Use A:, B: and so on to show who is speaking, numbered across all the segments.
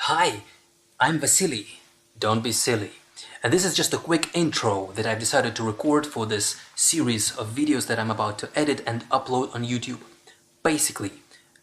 A: Hi, I'm Vasily. Don't be silly. And this is just a quick intro that I've decided to record for this series of videos that I'm about to edit and upload on YouTube. Basically,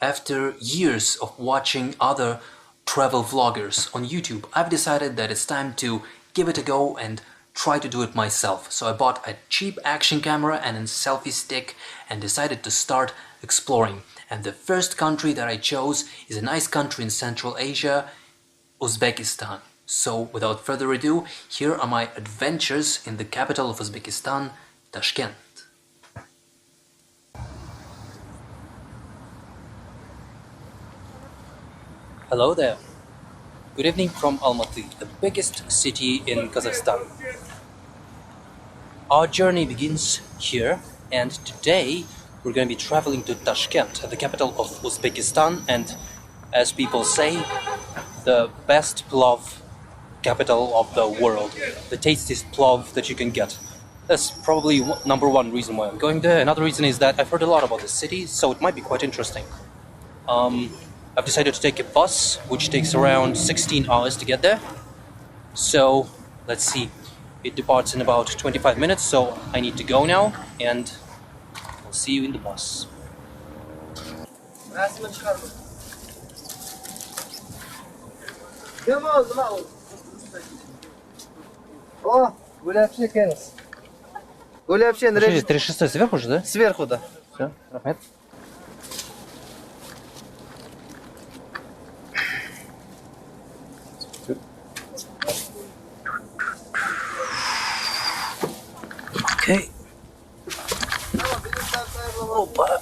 A: after years of watching other travel vloggers on YouTube, I've decided that it's time to give it a go and try to do it myself. So I bought a cheap action camera and a selfie stick and decided to start exploring. And the first country that I chose is a nice country in Central Asia, Uzbekistan. So without further ado, here are my adventures in the capital of Uzbekistan, Tashkent. Hello there. Good evening from Almaty, the biggest city in Kazakhstan. Our journey begins here, and today we're going to be traveling to Tashkent, the capital of Uzbekistan, and as people say, the best Plov capital of the world, the tastiest Plov that you can get. That's probably number one reason why I'm going there. Another reason is that I've heard a lot about the city, so it might be quite interesting. I've decided to take a bus, which takes around 16 hours to get there. So, let's see. It departs in about 25 minutes, so I need to go now, and I'll see you in the bus.
B: О, гуляпчик кенес. Гуляпчик,
A: 36 сверху же, да?
B: Сверху, да.
A: Все, рахмет. Окей. Опа.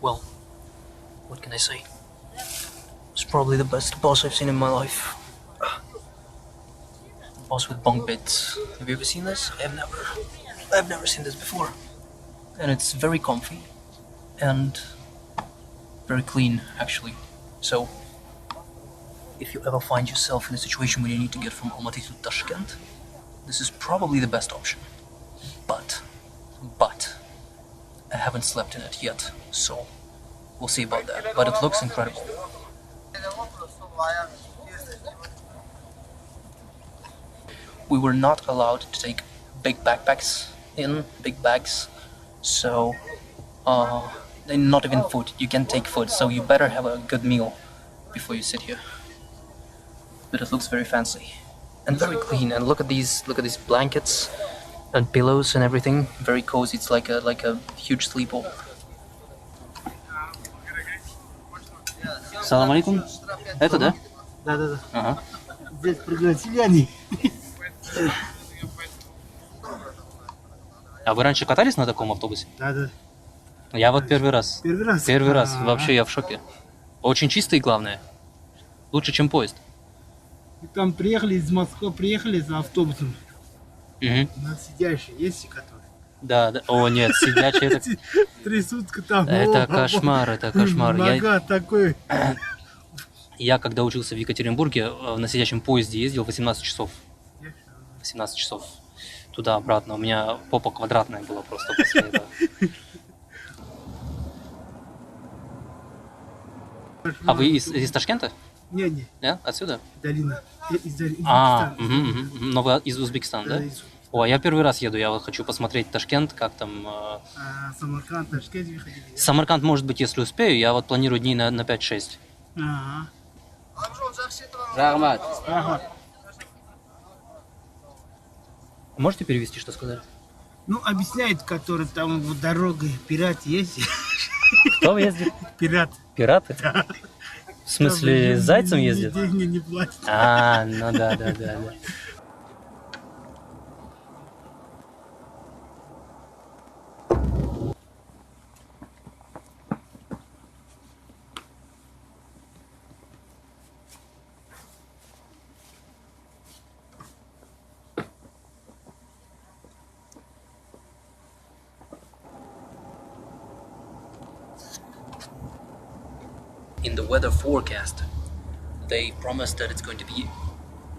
A: Well, what can I say? It's probably the best boss I've seen in my life. Boss with bunk beds. Have you ever seen this? I've never seen this before. And it's very comfy and very clean, actually. So, if you ever find yourself in a situation where you need to get from Almaty to Tashkent, this is probably the best option. But, I haven't slept in it yet, so we'll see about that. But it looks incredible. We were not allowed to take big backpacks in, big bags, so not even food. You can't take food, so you better have a good meal before you sit here. But it looks very fancy and very clean. And look at these blankets and pillows and everything. Very cozy. It's like a huge sleepover. Салам алейкум. Это, да?
B: Да.
A: Ага.
B: Здесь пригласили они.
A: А вы раньше катались на таком автобусе?
B: Да.
A: Я вот первый раз.
B: Первый раз?
A: Первый раз. Вообще я в шоке. Очень чистый, главное. Лучше, чем поезд.
B: Там приехали из Москвы, приехали за автобусом.
A: Угу.
B: У нас сидящие есть, которые.
A: Да. О, нет, сидячий это...
B: Трясутся там.
A: Это кошмар, это кошмар.
B: Нога такой.
A: Я когда учился в Екатеринбурге, на сидячем поезде ездил 18 часов. 18 часов. Туда-обратно. У меня попа квадратная была просто после этого. А вы из Ташкента?
B: Не.
A: Да? Отсюда?
B: Долина. Из Узбекистана.
A: Но вы из Узбекистана, да? О, я первый раз еду, я вот хочу посмотреть Ташкент, как там...
B: Самарканд, Ташкент вы ходили?
A: Самарканд, может быть, если успею, я вот планирую дней на 5-6.
B: Ага.
A: Рахмат. Можете перевести, что сказали?
B: Ну, объясняет, который там вот дорогой пират есть.
A: Кто ездит?
B: Пират.
A: Пираты?
B: Да.
A: В смысле, с зайцем ездит?
B: Деньги не платят.
A: Ну да. In the weather forecast, they promised that it's going to be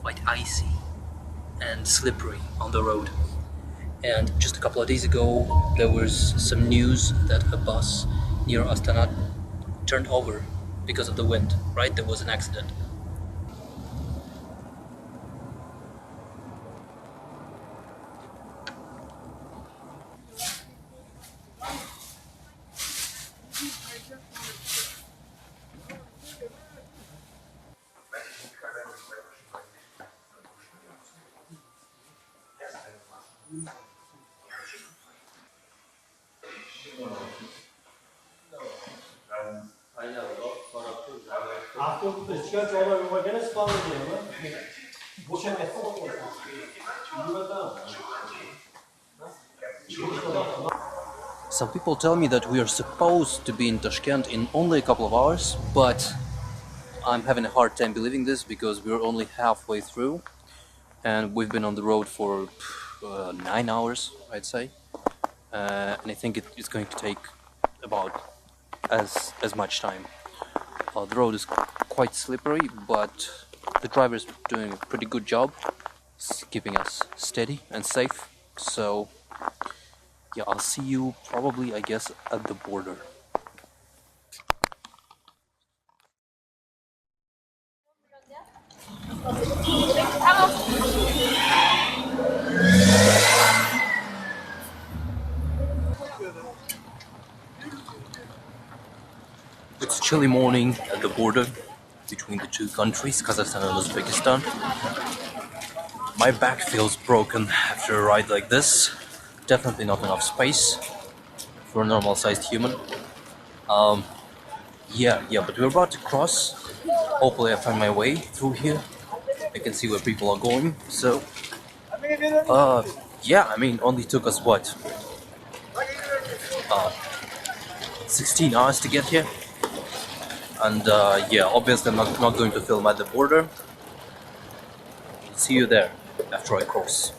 A: quite icy and slippery on the road. And just a couple of days ago, there was some news that a bus near Astana turned over because of the wind, right? There was an accident. Some people tell me that we are supposed to be in Tashkent in only a couple of hours, but I'm having a hard time believing this because we're only halfway through and we've been on the road for 9 hours, I'd say. And I think it's going to take about as much time. The road is quite slippery, but the driver is doing a pretty good job keeping us steady and safe. So yeah, I'll see you probably, I guess, at the border. It's a chilly morning at the border between the two countries, Kazakhstan and Uzbekistan. My back feels broken after a ride like this. Definitely not enough space for a normal-sized human. Yeah, but we're about to cross. Hopefully I find my way through here. I can see where people are going. So, yeah, I mean, only took us what? 16 hours to get here. And yeah, obviously I'm not going to film at the border. I'll see you there after I cross.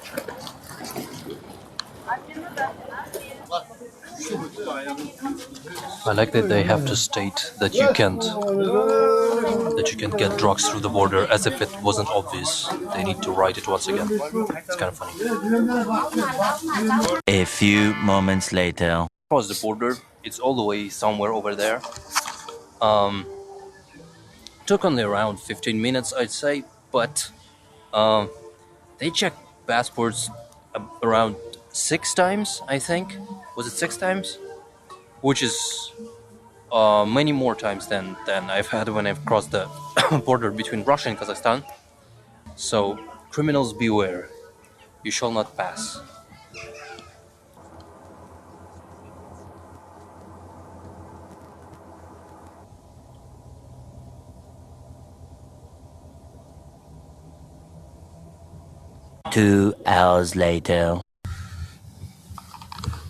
A: I like that they have to state that you can't get drugs through the border, as if it wasn't obvious. They need to write it once again. It's kind of funny.
C: A few moments later.
A: Across the border, it's all the way somewhere over there. Took only around 15 minutes, I'd say, but they checked passports around 6 times, I think. Was it 6 times? Which is many more times than I've had when I've crossed the border between Russia and Kazakhstan. So, criminals beware. You shall not pass.
C: Two hours later.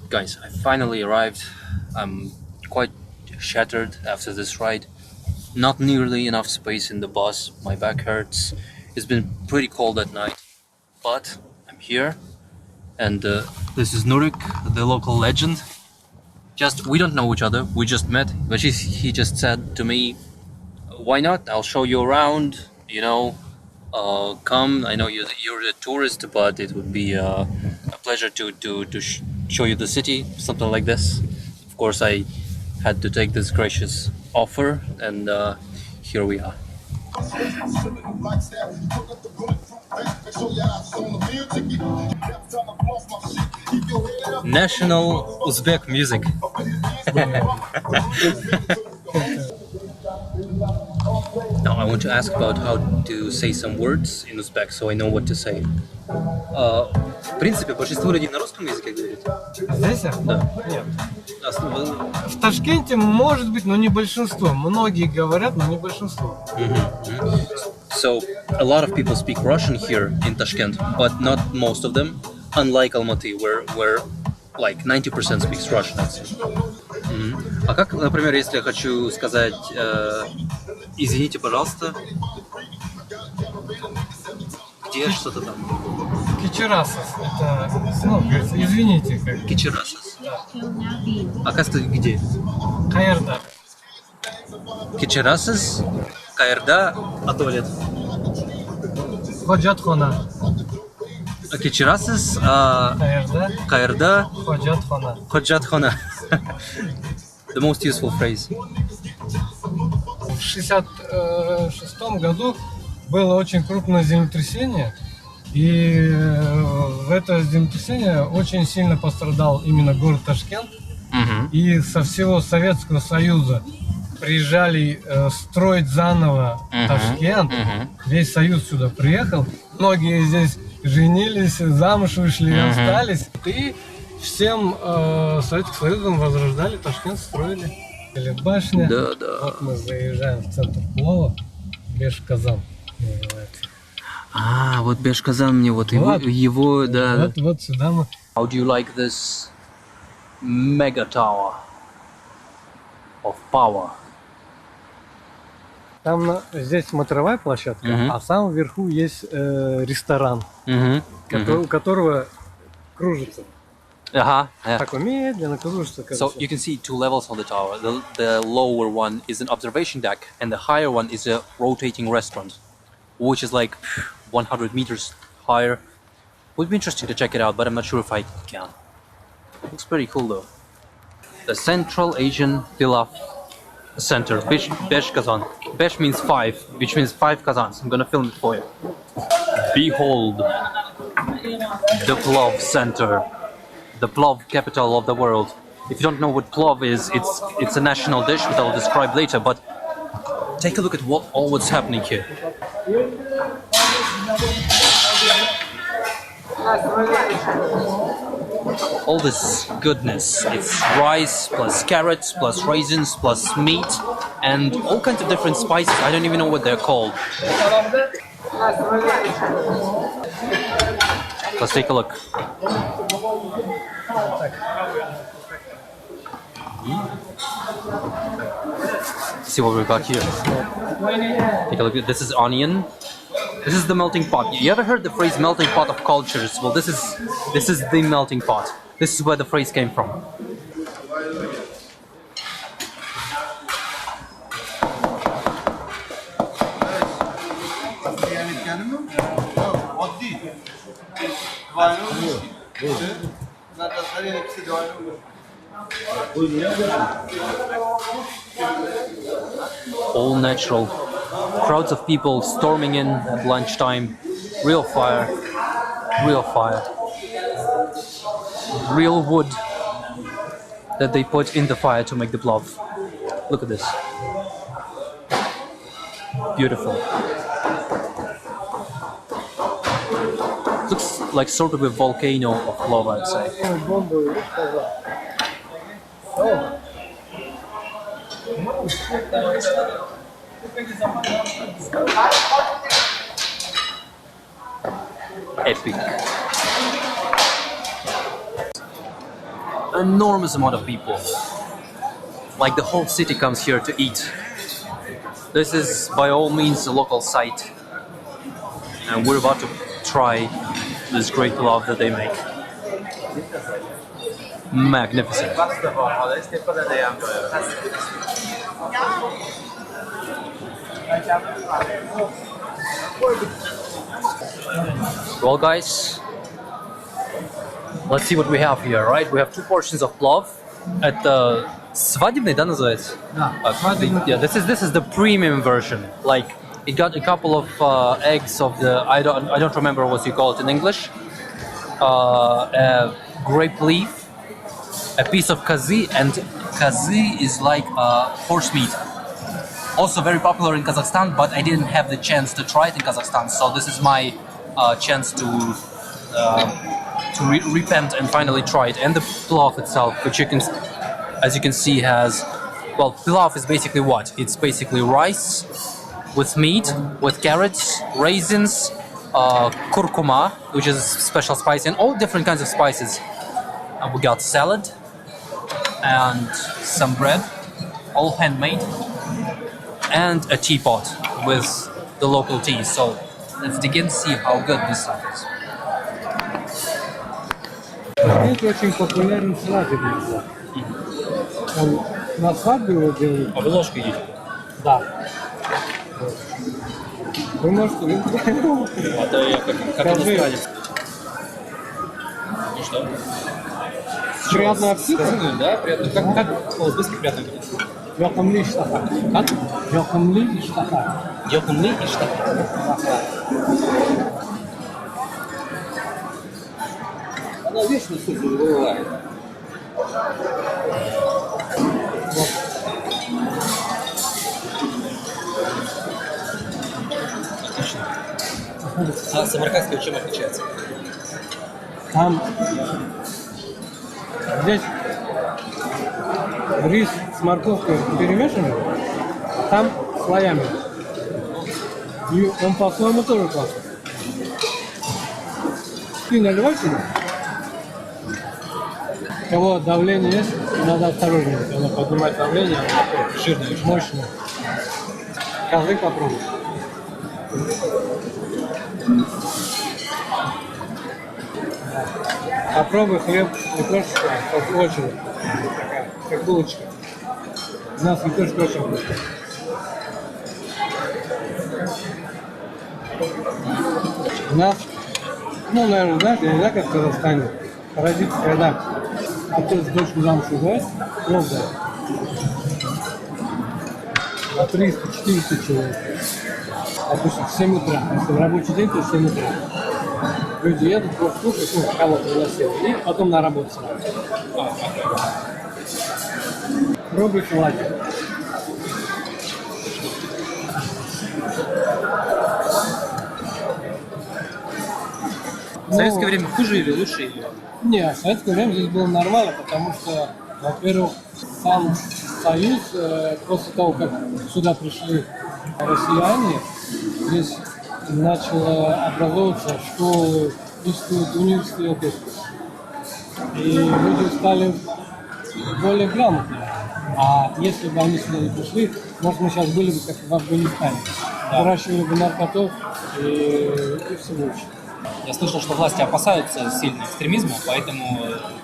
A: Guys, I finally arrived. I'm quite shattered after this ride. Not nearly enough space in the bus. My back hurts. It's been pretty cold at night. But I'm here. And this is Nurik, the local legend. We don't know each other. We just met. But he just said to me, why not? I'll show you around, you know. Come. I know you're a tourist, but it would be a pleasure to show you the city, something like this. Of course, I had to take this gracious offer, and here we are. National Uzbek music. Now I want to ask about how to say some words in Uzbek, so I know what to say. В принципе, большинство людей на русском языке говорит.
B: Здесь?
A: Да.
B: Нет. В Ташкенте может быть, но не большинство. Многие говорят, но не большинство.
A: So, a lot of people speak Russian here in Tashkent, but not most of them, unlike Almaty, where like 90% speaks Russian. А как, например, если я хочу сказать извините, пожалуйста, где что-то там?
B: Кичерасос. Это, ну, говорится, извините. Как.
A: Кичерасос.
B: Да.
A: А как-то где?
B: Каэрда.
A: Кичерасос, Каэрда, а туалет?
B: Ходжатхона.
A: Keçirasiz
B: Qayerda?
A: qayerda?
B: Hojatxona.
A: Hojatxona. The most useful phrase.
B: В 1966 году было очень крупное землетрясение, и в это землетрясение очень сильно пострадал именно город Ташкент. И со всего Советского Союза приезжали строить заново Ташкент. Весь Союз сюда приехал. Многие здесь женились, замуж вышли и остались. И всем Советским Союзом возрождали Ташкент, строили. Или башня.
A: Да.
B: Вот мы заезжаем в центр Плова. Беш-Казан называется.
A: Вот Беш-Казан мне вот его, да.
B: Вот сюда мы.
A: How do you like this mega tower of power?
B: Там здесь смотровая площадка, а в самом верху есть ресторан, у которого кружится. Такой медленно кружится.
A: So you can see two levels on the tower. The lower one is an observation deck, and the higher one is a rotating restaurant, which is like 100 meters higher. Would be interesting to check it out, but I'm not sure if I can. Looks pretty cool though. The Central Asian Pilaf Center, Besh Kazan. Besh means 5, which means 5 Kazans. I'm gonna film it for you. Behold, the Plov Center, the Plov capital of the world. If you don't know what Plov is, it's a national dish that I'll describe later, but take a look at what's happening here. All this goodness. It's rice plus carrots plus raisins plus meat and all kinds of different spices. I don't even know what they're called. Let's take a look. See what we've got here. Take a look. This is onion. This is the melting pot. You ever heard the phrase melting pot of cultures? Well, this is the melting pot. This is where the phrase came from. All natural. Crowds of people storming in at lunchtime. Real fire. Real fire. Real wood that they put in the fire to make the plov. Look at this. Beautiful. Looks like sort of a volcano of plov, I'd say. Epic. Enormous amount of people. Like the whole city comes here to eat. This is by all means a local site. And we're about to try this great plov that they make. Magnificent. Well guys, let's see what we have here, right? We have 2 portions of plov. Это свадебный, да, называется? Yeah, this is the premium version. Like it got a couple of eggs of the I don't remember what you call it in English. A grape leaf, a piece of kazi, and kazi is like horse meat. Also very popular in Kazakhstan, but I didn't have the chance to try it in Kazakhstan, so this is my chance to repent and finally try it. And the plov itself, which as you can see, has, well, plov is basically what? It's basically rice with meat, with carrots, raisins, kurkuma, which is a special spice, and all different kinds of spices. And we got salad and some bread, all handmade, and a teapot with the local tea. So let's dig in and see how good this stuff is.
B: Это очень популярный свадебный плов. Он на свадьбе его делают.
A: А вы ложкой едите?
B: Да. Вы можете...
A: Это я как иностранец.
D: что?
B: Приятный аппетит.
D: Да, приятно. Как по-узбекски приятно говорить?
B: Yoqimli ishtaha.
D: Как?
B: Yoqimli ishtaha.
D: Yoqimli ishtaha. Она вечно суть забывает. Отлично. А самаркандская чем отличается?
B: Там здесь рис с морковкой перемешаны, а там слоями. И он по-своему тоже классный. Ты наливай сюда. У кого давление есть, надо осторожнее. Когда поднимать давление, оно такое жирное, мощное. Козы попробуй. Попробуй хлеб, лепешечка, очень такая, как булочка. У нас лепешка очень вкусная. У нас, ну, наверное, знаешь, я не знаю, как в Казахстане, родители, когда отец дочку замуж выдает, Плов дает. На 300-400 человек. Допустим, в 7 утра. Если в рабочий день, то в 7 утра. Люди едут, просто слушают, ну, кого пригласил, и потом на работу сразу. Пробуй салатик.
D: В советское время хуже или лучше? Или...
B: Не, в советское время здесь было нормально, потому что, во-первых, сам Союз, после того, как сюда пришли россияне, здесь начало образовываться школы, институты, университеты. И люди стали более грамотные. А если бы они сюда не пришли, может, мы сейчас были бы как в Афганистане. Да. Выращивали бы наркоту и всего еще.
D: Я слышал, что власти опасаются сильно экстремизма, поэтому,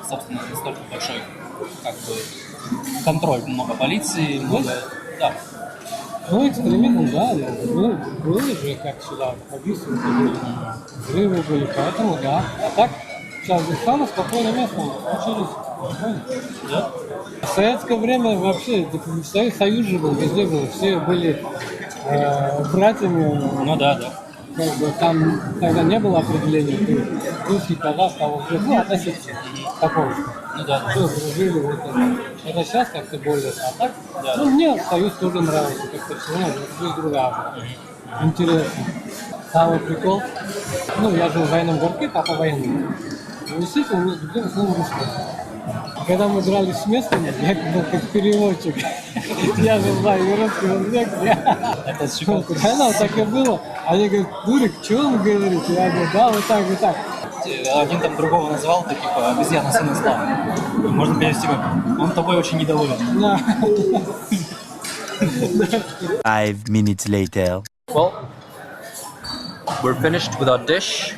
D: собственно, настолько большой как бы, контроль, много полиции, много... Да.
B: Ну, экстремизм, да, было же, как сюда, убийства были, взрывы были, поэтому, да. А так, сейчас здесь самое спокойное место, получились спокойно.
D: Да?
B: В советское время вообще, Союз же был, везде был, все были братьями.
D: Ну да, да.
B: Как бы там тогда не было определения, ты русский, казах, того, ну, относительно такого.
D: Ну да.
B: Все дружили, вот это. Это сейчас как-то более, а так,
D: Да.
B: Ну, мне Союз тоже нравится, как-то все равно жизнь другая. Интересно. Самый прикол, ну, я жил в военном городке, папа военный. И действительно, мы где-то с ним русский. Когда мы играли с местными, я был как переводчик. Я же знаю и русский язык.
D: Это с чего?
B: Реально так и было. Они говорят, Дурик, что вы говорите? Я говорю, да, вот так, вот так.
D: Один там другого назвал, ты типа обезьяна сына зла. Можно перевести как он тобой очень недоволен.
B: Да.
C: 5 minutes later.
A: Well, we're finished with our dish.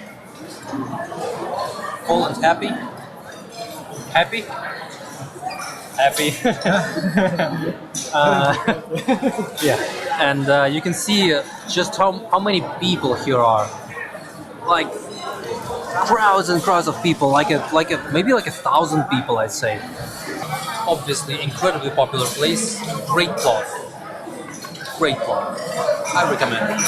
A: Full and happy. Happy? Happy. Yeah, and you can see just how many people here are. Like crowds and crowds of people, maybe like 1,000 people, I'd say. Obviously, incredibly popular place. Great Plov. Great Plov. I recommend it.